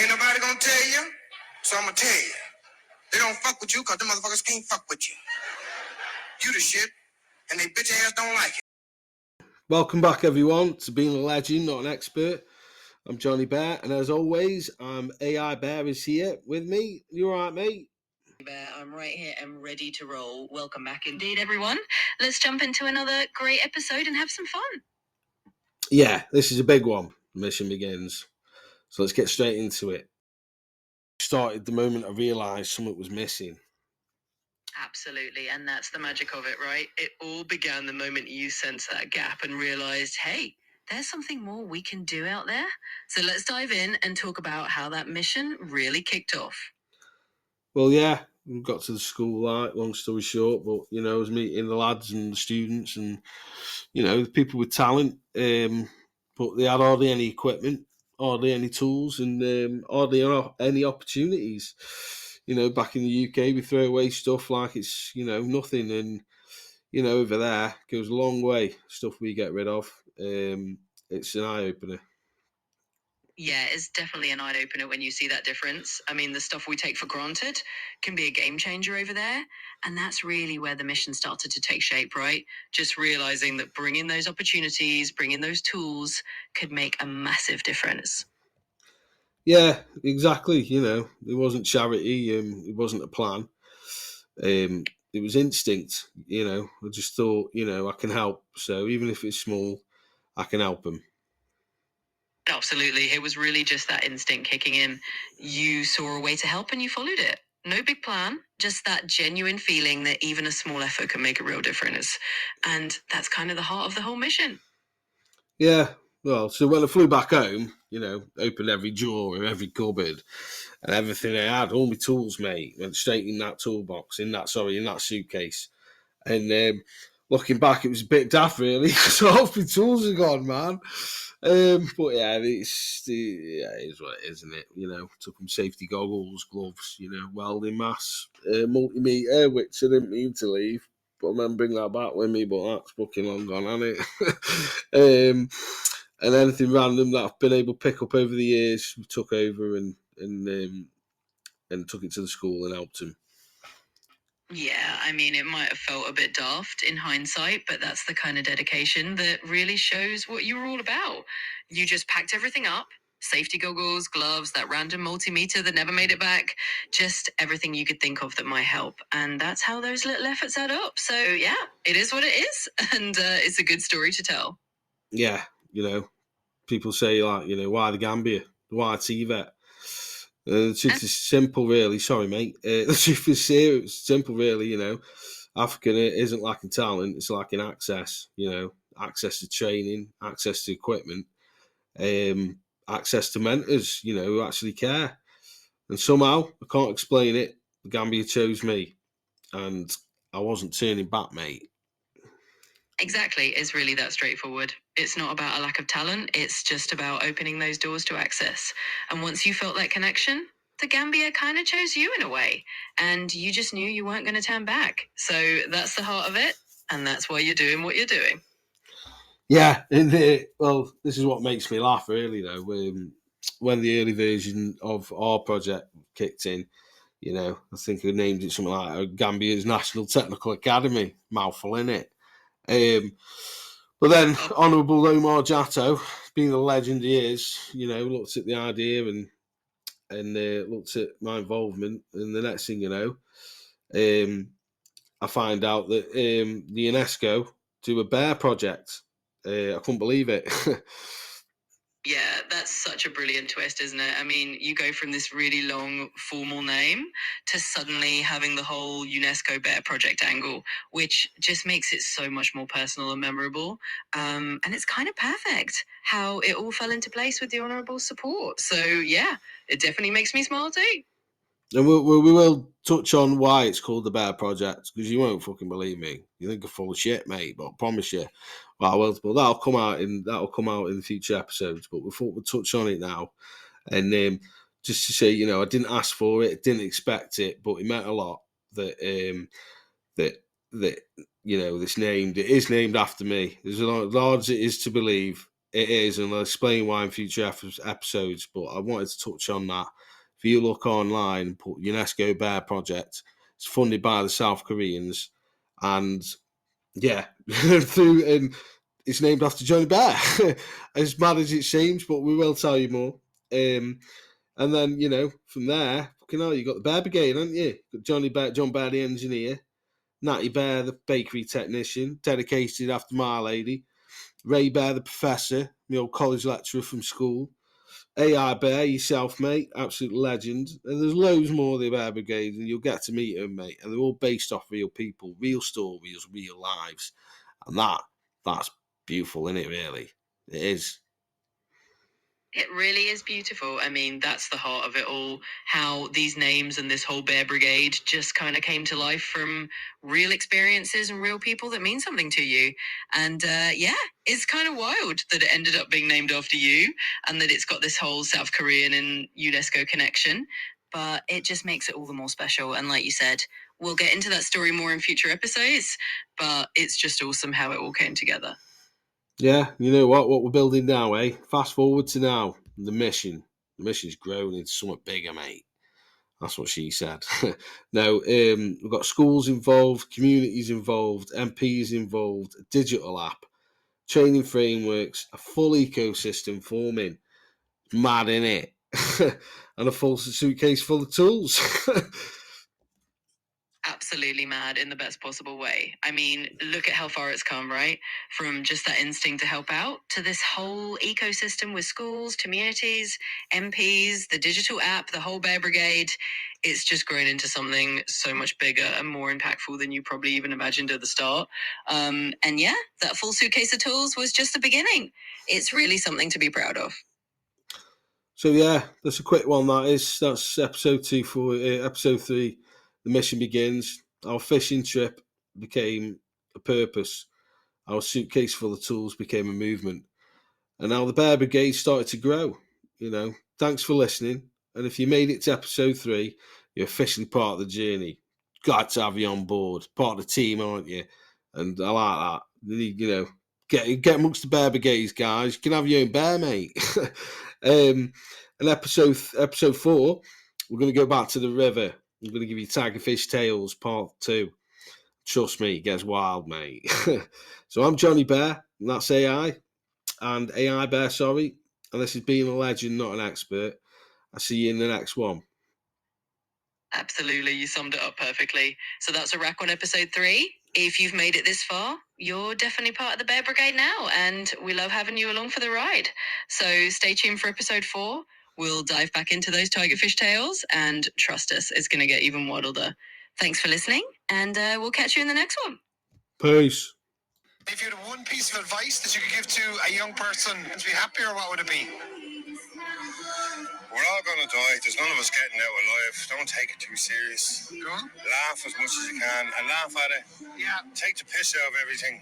Ain't nobody gonna tell you, so I'm gonna tell you. They don't fuck with you because the motherfuckers can't fuck with you. You the shit, and they bitch ass don't like it. Welcome back, everyone, to Being a Legend, Not an Expert. I'm Johnny Bear, and as always, AI Bear is here with me. You all right, mate? Bear, I'm right here and ready to roll. Welcome back indeed, everyone. Let's jump into another great episode and have some fun. Yeah, this is a big one. The mission begins. So let's get straight into it. Started the moment I realised something was missing. Absolutely, and that's the magic of it, right? It all began the moment you sensed that gap and realised, hey, there's something more we can do out there. So let's dive in and talk about how that mission really kicked off. Well, yeah, we got to the school, like, long story short, but, I was meeting the lads and the students and, the people with talent, but they had hardly any equipment, hardly any tools, and hardly any opportunities. Back in the UK, we throw away stuff like it's, nothing, and, over there goes a long way, stuff we get rid of. It's an eye-opener. Yeah, it's definitely an eye-opener when you see that difference. I mean, the stuff we take for granted can be a game changer over there. And that's really where the mission started to take shape, right? Just realizing that bringing those opportunities, bringing those tools could make a massive difference. Yeah, exactly. It wasn't charity. It wasn't a plan. It was instinct. I just thought, I can help. So even if it's small, I can help them. Absolutely. It was really just that instinct kicking in. You saw a way to help and you followed it. No big plan, just that genuine feeling that even a small effort can make a real difference. And that's kind of the heart of the whole mission. Yeah. Well, so when I flew back home, opened every drawer, every cupboard, and everything I had, all my tools, mate, went straight in that toolbox, in that suitcase. And looking back, it was a bit daft, really, because half my tools are gone, man. But yeah, it is what it is, isn't it? Took them safety goggles, gloves, welding mask, multimeter, which I didn't mean to leave, but I remember bringing that back with me, but that's fucking long gone, hasn't it? And anything random that I've been able to pick up over the years, we took over and took it to the school and helped them. Yeah, I mean, it might have felt a bit daft in hindsight, but that's the kind of dedication that really shows what you were all about. You just packed everything up, safety goggles, gloves, that random multimeter that never made it back, just everything you could think of that might help. And that's how those little efforts add up. So yeah, it is what it is. And it's a good story to tell. Yeah, people say, like, why the Gambia? Why TVET? The truth is simple, really. Sorry, mate. The truth is simple, really. Africa isn't lacking talent; it's lacking access. Access to training, access to equipment, access to mentors. Who actually care. And somehow, I can't explain it, the Gambia chose me, and I wasn't turning back, mate. Exactly. It's really that straightforward. It's not about a lack of talent. It's just about opening those doors to access. And once you felt that connection, the Gambia kind of chose you in a way. And you just knew you weren't going to turn back. So that's the heart of it. And that's why you're doing what you're doing. Yeah. Well, this is what makes me laugh, really, though. When the early version of our project kicked in, I think I named it something like Gambia's National Technical Academy. Mouthful, innit? But then Honourable Omar Jatto, being the legend he is, looked at the idea and looked at my involvement. And the next thing you know, I find out that the UNESCO do a bear project. I couldn't believe it. Yeah, that's such a brilliant twist, isn't it? I mean, you go from this really long formal name to suddenly having the whole UNESCO Bear Project angle, which just makes it so much more personal and memorable. And it's kind of perfect how it all fell into place with the honourable support. So yeah, it definitely makes me smile too. And we will touch on why it's called the Bear Project, because you won't fucking believe me. You think I'm full of shit, mate, but I promise you. Well, that'll come out in future episodes. But we thought we'd touch on it now, and just to say, I didn't ask for it, didn't expect it, but it meant a lot that this it is named after me. As large as it is to believe, It is, and I'll explain why in future episodes. But I wanted to touch on that. If you look online and put UNESCO Bear Project, it's funded by the South Koreans, and yeah, and it's named after Johnny Bear. As bad as it seems, but we will tell you more. And then from there, fucking hell, you got the Bear Brigade, haven't you? Got John Bear, the engineer, Natty Bear, the bakery technician, dedicated after my lady. Ray Bear, the professor, my old college lecturer from school. AI Bear, yourself, mate, absolute legend. And there's loads more of the Bear Brigade, and you'll get to meet them, mate. And they're all based off real people, real stories, real lives. And that's beautiful, isn't it, really? It is. It really is beautiful. I mean, that's the heart of it all. How these names and this whole Bear Brigade just kind of came to life from real experiences and real people that mean something to you. And yeah, it's kind of wild that it ended up being named after you and that it's got this whole South Korean and UNESCO connection. But it just makes it all the more special. And like you said, we'll get into that story more in future episodes. But it's just awesome how it all came together. Yeah, you know what we're building now, eh? Fast forward to now, the mission. The mission's grown into something bigger, mate. That's what she said. Now, we've got schools involved, communities involved, MPs involved, a digital app, training frameworks, a full ecosystem forming. Mad, innit? And a full suitcase full of tools. Absolutely mad in the best possible way. I mean, look at how far it's come, right? From just that instinct to help out to this whole ecosystem with schools, communities, MPs, the digital app, the whole Bear Brigade. It's just grown into something so much bigger and more impactful than you probably even imagined at the start. And yeah, that full suitcase of tools was just the beginning. It's really something to be proud of. So yeah, that's a quick one. That's episode 2 for episode 3. The mission begins. Our fishing trip became a purpose. Our suitcase full of tools became a movement. And now the Bear Brigade started to grow. Thanks for listening. And if you made it to episode 3, you're officially part of the journey. Glad to have you on board. Part of the team, aren't you? And I like that. Get amongst the Bear Brigades, guys. You can have your own bear, mate. And episode 4, we're going to go back to the river. I'm going to give you Tigerfish Tales Part 2. Trust me, it gets wild, mate. So I'm Johnny Bear, and that's AI. And AI Bear, sorry. And this is being a legend, not an expert. I'll see you in the next one. Absolutely, you summed it up perfectly. So that's a wrap on episode 3. If you've made it this far, you're definitely part of the Bear Brigade now, and we love having you along for the ride. So stay tuned for episode 4. We'll dive back into those tigerfish tales, and trust us, it's going to get even wilder. Thanks for listening, and we'll catch you in the next one. Peace. If you had one piece of advice that you could give to a young person to be happier, what would it be? We're all gonna die. There's none of us getting out alive. Don't take it too serious. Laugh as much as you can and laugh at it. Yeah. Take the piss out of everything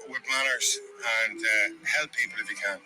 with manners and help people if you can.